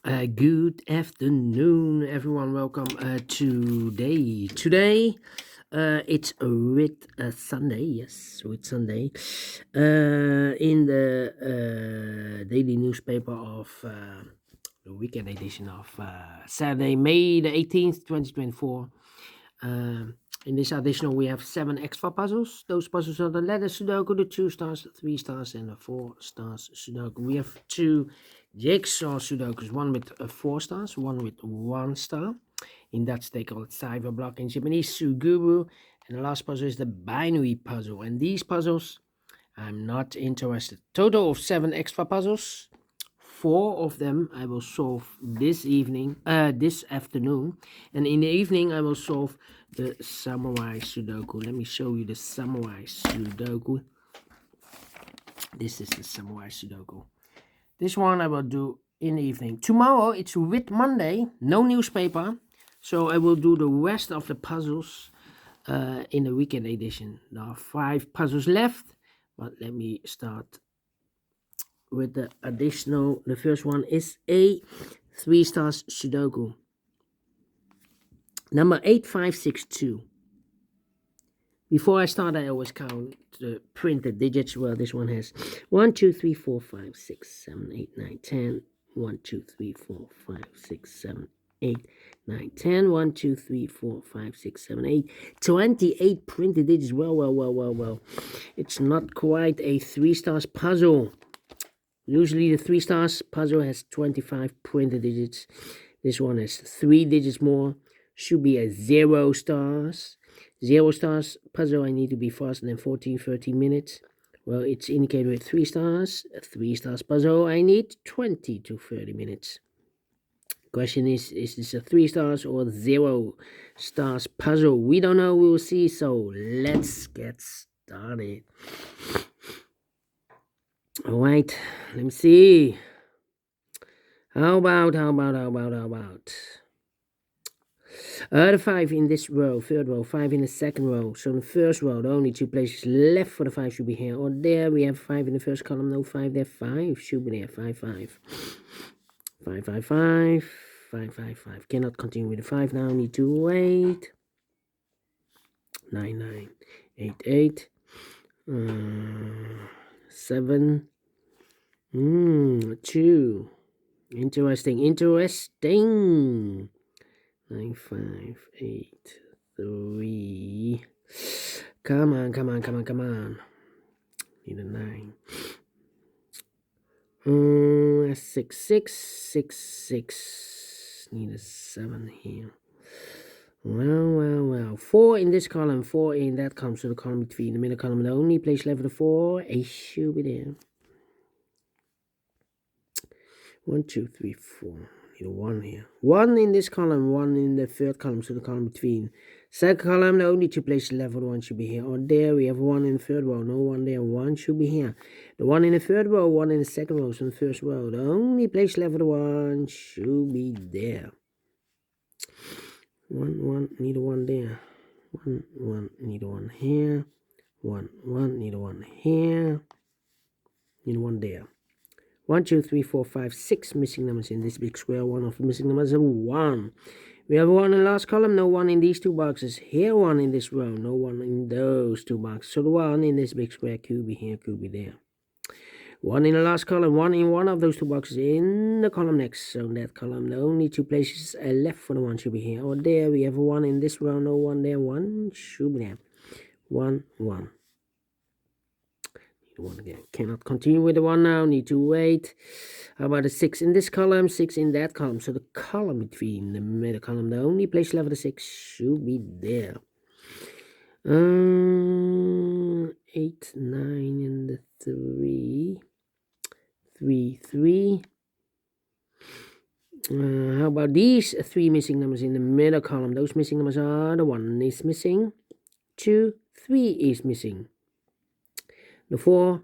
Good afternoon, everyone. Welcome today. It's with Sunday. Yes, with Sunday. In the daily newspaper of the weekend edition of Saturday, May the 18th, 2024. In this additional, we have 7 extra puzzles. Those puzzles are the letter Sudoku, the 2 stars, the 3 stars, and the 4 stars Sudoku. We have 2 jigsaw Sudokus, one with 4 stars, one with 1 star. In Dutch, they call it cyberblock. In Japanese, suguru. And the last puzzle is the binary puzzle. And these puzzles, I'm not interested. Total of 7 extra puzzles. 4 of them I will solve this afternoon, and in the evening I will solve the samurai Sudoku. Let me show you the samurai Sudoku. This is the samurai Sudoku. This one I will do in the evening. Tomorrow it's Whit Monday, no newspaper, so I will do the rest of the puzzles in the weekend edition. There are 5 puzzles left, but let me start with the additional. The first one is a 3 stars Sudoku. Number 8562. Before I start, I always count the printed digits. Well, this one has 1, 2, 3, 4, 5, 6, 7, 8, 9, 10. 1, 2, 3, 4, 5, 6, 7, 8, 9, 10. 1, 2, 3, 4, 5, 6, 7, 8. 28 printed digits. Well. It's not quite a 3 stars puzzle. Usually the 3 stars puzzle has 25 printed digits. This one has 3 digits more. Should be a 0 stars. 0 stars puzzle, I need to be faster than 13 minutes. Well, it's indicated with 3 stars. A 3 stars puzzle, I need 20 to 30 minutes. Question is this a 3 stars or 0 stars puzzle? We don't know, we'll see. So let's get started. All right, let me see. How about the 5 in this row, third row, 5 in the second row. So in the first row, the only 2 places left for the 5 should be here or there. We have 5 in the first column, no 5 there. 5 should be there. 5, 5. 5, 5, 5. 5, 5, 5. Cannot continue with the 5 now. Need to wait. 9, 9. 8, 8. 7. 2. Interesting. 9, 5, 8, 3. Come on. Need a 9. 6, 6, 6, 6. Need a 7 here. Well. 4 in this column, 4 in that column, so the column between the middle column, the only place left for the 4, a should be there. 1, 2, 3, 4. Need a 1 here. 1 in this column, 1 in the third column, so the column between. Second column, the only 2 places left for the 1 should be here or there. We have 1 in the third row, no 1 there. 1 should be here. The 1 in the third row, 1 in the second row, so in the first row, the only place left for the 1 should be there. 1, need a 1 there. 1, need a 1 here. 1, need a 1 here. Need a 1 there. 1, 2, 3, 4, 5, 6 missing numbers in this big square. 1 of the missing numbers is 1. We have 1 in the last column, no 1 in these 2 boxes. Here 1 in this row, no 1 in those 2 boxes. So the 1 in this big square could be here, could be there. 1 in the last column, 1 in one of those 2 boxes in the column next. So in that column, the only 2 places left for the 1 should be here or there. We have 1 in this row, no 1 there. 1 should be there. 1. Need 1 again. Cannot continue with the 1 now. Need to wait. How about a 6 in this column, 6 in that column? So the column between the middle column, the only place left for the 6 should be there. 8, 9 in the 3. 3. How about these 3 missing numbers in the middle column? Those missing numbers are the 1 is missing, 2, 3 is missing, the 4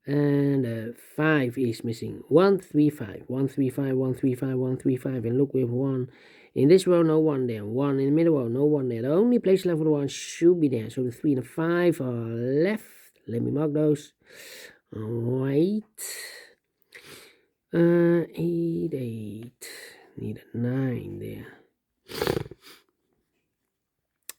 and the 5 is missing. 1, 3, 5. 1, 3, 5. 1, 3, 5. 1, 3, 5. And look, we have 1 in this row, no 1 there. 1 in the middle row, no 1 there. The only place left for the 1 should be there. So the 3 and the 5 are left. Let me mark those. All right. 8, 8. Need a 9 there.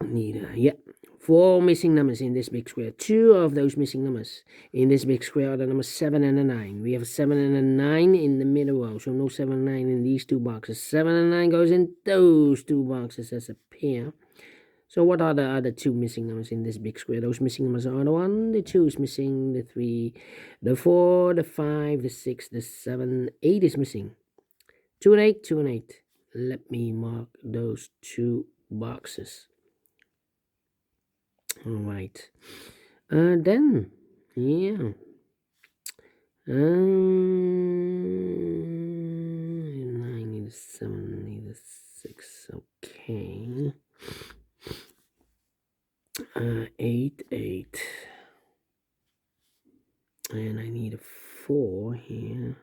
Need a, yeah, 4 missing numbers in this big square. 2 of those missing numbers in this big square are the numbers 7 and a 9. We have a 7 and a 9 in the middle row, so no 7 and 9 in these two boxes. 7 and 9 goes in those two boxes as a pair. So what are the other 2 missing numbers in this big square? Those missing numbers are the 1, the 2 is missing, the 3, the 4, the 5, the 6, the 7, 8 is missing. 2 and 8, 2 and 8. Let me mark those 2 boxes. All right. Then, yeah. 9 need a 7, need a 6. Okay. 8, 8. And I need a 4 here.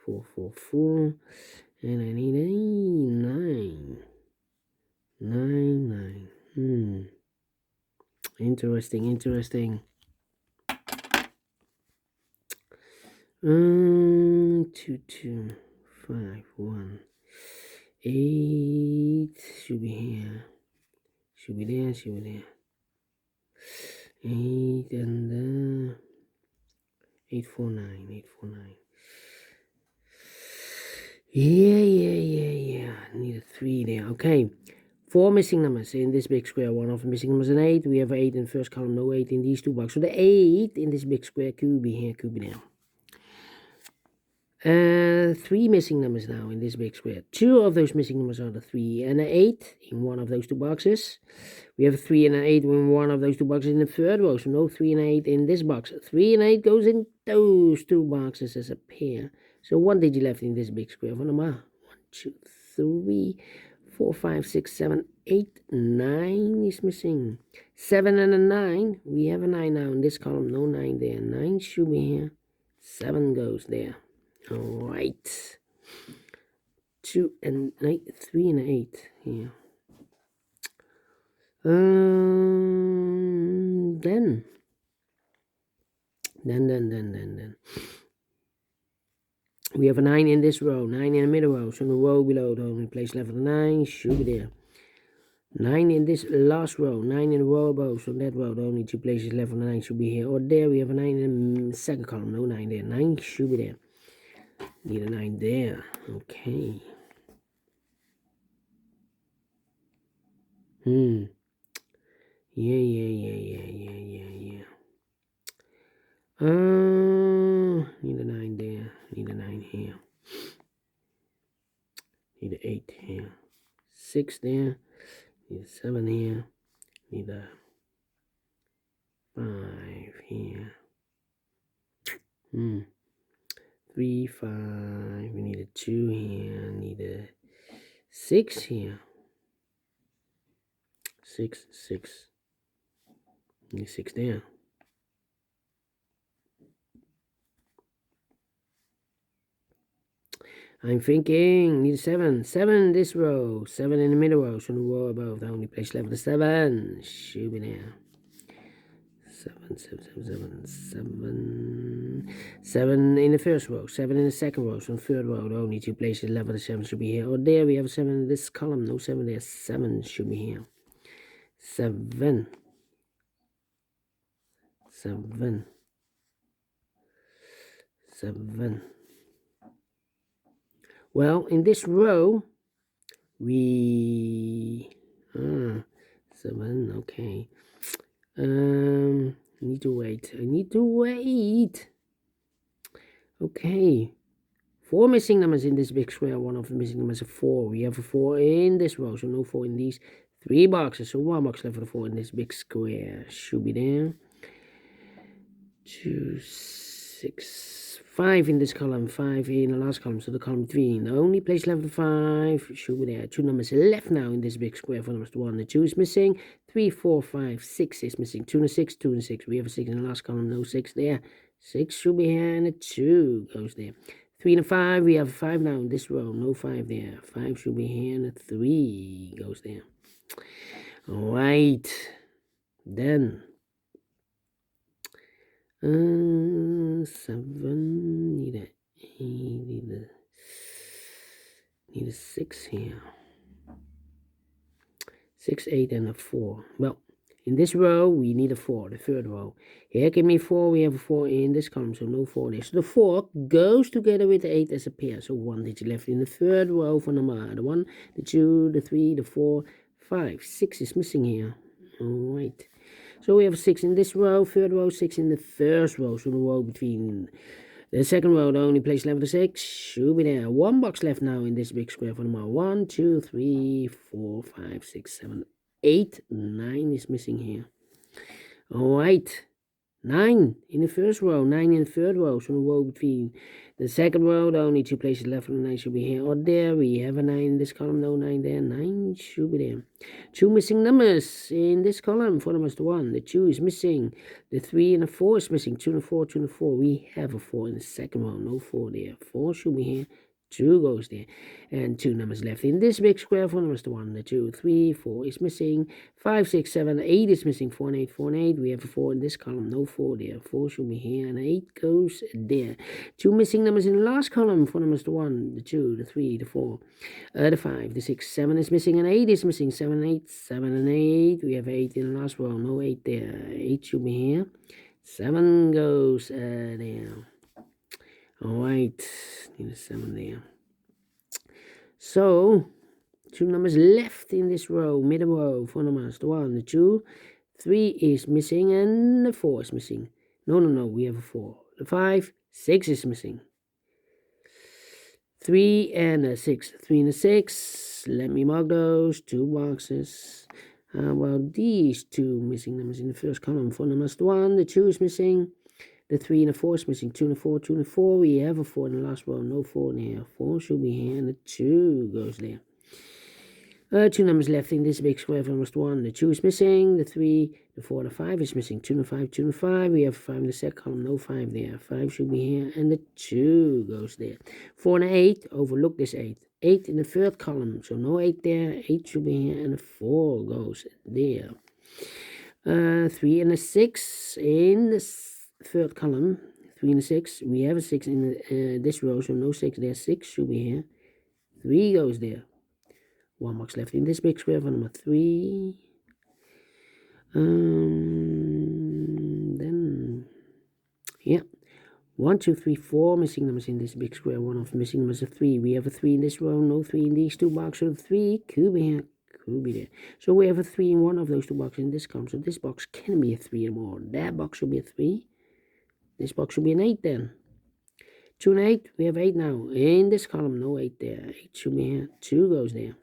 4, 4, 4. And I need a 9. 9, 9. Interesting. 2, 2, 5, 1. 8 should be here. Should be there. 8 and 8, 4, 9. 8, 4, 9. Yeah. Need a 3 there. Okay. 4 missing numbers in this big square. One of the missing numbers is an 8. We have 8 in the first column, no 8 in these two boxes. So the 8 in this big square could be here, could be there. 3 missing numbers now in this big square. 2 of those missing numbers are the 3 and the 8 in one of those two boxes. We have a 3 and an 8 in one of those two boxes in the third row. So no 3 and 8 in this box. 3 and 8 goes in those two boxes as a pair. So 1 digit left in this big square. 1, 2, 3, 4, 5, 6, 7, 8, 9 is missing. 7 and a 9. We have a 9 now in this column. No 9 there. 9 should be here. 7 goes there. All right. 2 and 8, 3 and 8 here. Then. We have a 9 in this row, 9 in the middle row. So in the row below, the only place left of the 9 should be there. 9 in this last row, 9 in the row above. So that row, the only 2 places left of the 9 should be here. Or there, we have a 9 in the second column, no 9 there. 9 should be there. Need a 9 there. Okay. Yeah. Need a 9 there. Need a 9 here. Need a 8 here. 6 there. Need a 7 here. Need a 5 here. 3, 5. We need a 2 here. Need a 6 here. 6. Need 6 there. I'm thinking, need a 7. 7 in this row. 7 in the middle row. So the row above, the only place left is 7. Should be there. 7. 7 in the first row. 7 in the second row. So in the third row, the only 2 places left of the 7 should be here. Or there, we have a 7 in this column. No 7 there. 7 should be here. 7. Well, in this row, we 7. Okay. I need to wait. Okay. 4 missing numbers in this big square. One of the missing numbers is 4. We have a 4 in this row, so no 4 in these 3 boxes. So 1 box left for the 4 in this big square. Should be there. 2, 6, 5 in this column, 5 in the last column, so the column 3. The only place left of 5 should be there. 2 numbers left now in this big square. For numbers 1 and 2 is missing. 3, 4, 5, 6 is missing. 2 and 6, 2 and 6. We have a 6 in the last column, no 6 there. 6 should be here, and a 2 goes there. 3 and a 5, we have a 5 now in this row, no 5 there. 5 should be here, and a 3 goes there. All right. Then 7, need a 8, need Need a 6 here. 6, 8, and a 4. Well, in this row, we need a 4, the third row. Here, give me 4, we have a 4 in this column, so no 4 there. So the 4 goes together with the 8 as a pair. So 1 digit left in the third row for number the 1, the 2, the 3, the 4, 5. 6 is missing here. Alright. So we have 6 in this row, third row, 6 in the first row. So the row between the second row, the only place left is 6. Should be there. 1 box left now in this big square for number 1, 2, 3, 4, 5, 6, 7, 8. 9 is missing here. Alright. 9 in the first row, 9 in the third row. So the row between the second row, the only 2 places left for the 9 should be here or there. We have a 9 in this column, no 9 there. 9 should be there. 2 missing numbers in this column for number 1. The 2 is missing. The 3 and the 4 is missing. 2 and the 4, 2 and the 4. We have a 4 in the second row, no 4 there. 4 should be here. 2 goes there. And 2 numbers left in this big square for number 1. The 2, 3, 4 is missing. 5, 6, 7, 8 is missing. 4 and 8, 4 and 8. We have a 4 in this column. No 4 there. 4 should be here. And 8 goes there. 2 missing numbers in the last column for number 1. The 2, the 3, the 4, the 5, the 6, 7 is missing. And 8 is missing. 7, 8, 7 and 8. We have 8 in the last row. No 8 there. 8 should be here. 7 goes there. Alright. Need a 7 there. So, 2 numbers left in this row, middle row for numbers. The 1, the 2, 3 is missing, and the 4 is missing. No, we have a 4. The 5, 6 is missing. 3 and a 6. 3 and a 6. Let me mark those 2 boxes. Well, these 2 missing numbers in the first column for numbers. The 1, the 2 is missing. The 3 and the 4 is missing. 2 and the 4, 2 and the 4. We have a 4 in the last row. No 4 there. 4 should be here. And the 2 goes there. 2 numbers left in this big square for number 1. The 2 is missing. The 3, the 4, the 5 is missing. 2 and the 5, 2 and the 5. We have 5 in the second column. No 5 there. 5 should be here. And the 2 goes there. 4 and the 8. Overlook this 8. 8 in the third column. So no 8 there. 8 should be here. And the 4 goes there. 3 and the 6 in the third column. 3 and a 6. We have a 6 in this row, so no 6 there. 6 should be here. 3 goes there. 1 box left in this big square for number 3. Then, yeah. 1, 2, 3, 4 missing numbers in this big square. 1 of missing numbers is 3. We have a 3 in this row, no 3 in these 2 boxes. So 3 could be here, could be there. So we have a 3 in one of those 2 boxes in this column. So this box can be a 3 or more. That box should be a 3. This box should be an 8 then. 2 and 8, we have 8 now. In this column, no 8 there. 8 should be here. 2 goes there.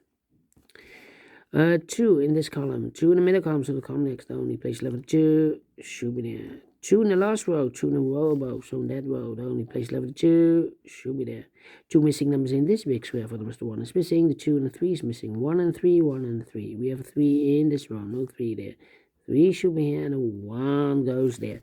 2 in this column. 2 in the middle column, so the column next, the only place level 2 should be there. 2 in the last row, 2 in the row above, so in that row, the only place level 2 should be there. 2 missing numbers in this big square for the rest. 1 is missing, the 2 and the 3 is missing. 1 and 3, 1 and 3. We have a 3 in this row, no 3 there. 3 should be here, and a 1 goes there.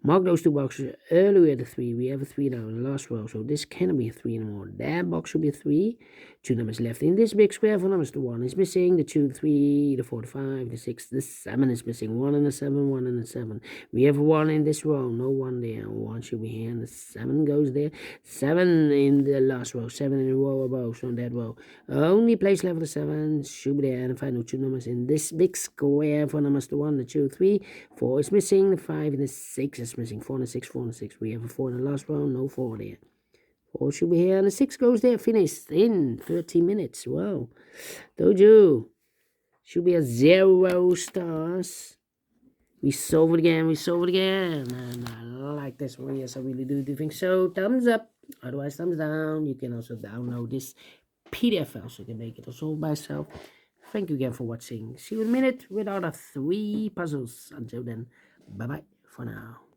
Mark those 2 boxes. Earlier the 3, we have a 3 now in the last row, so this cannot be a 3 anymore. That box should be a 3. 2 numbers left in this big square for numbers. The 1 is missing, the 2, the 3, the 4, the 5, the 6, the 7 is missing. 1 and a 7, 1 and a 7. We have a 1 in this row, no 1 there. 1 should be here, and the 7 goes there. 7 in the last row, 7 in the row above, so in that row. Only place level the 7 should be there, and the final 2 numbers in this big square for numbers. The 1, the 2, 3, 4 is missing, the 5 and the 6 is missing. 4 and the 6, 4 and the 6. We have a 4 in the last row, no 4 there. 4 should be here, and the 6 goes there. Finished in 30 minutes. Wow. Told you. Should be a 0 stars. We solve it again, and I like this one. Yes, I really do think so. Thumbs up, otherwise thumbs down. You can also download this PDF file so you can make it also by yourself. Thank you again for watching. See you in a minute with other 3 puzzles. Until then, bye-bye for now.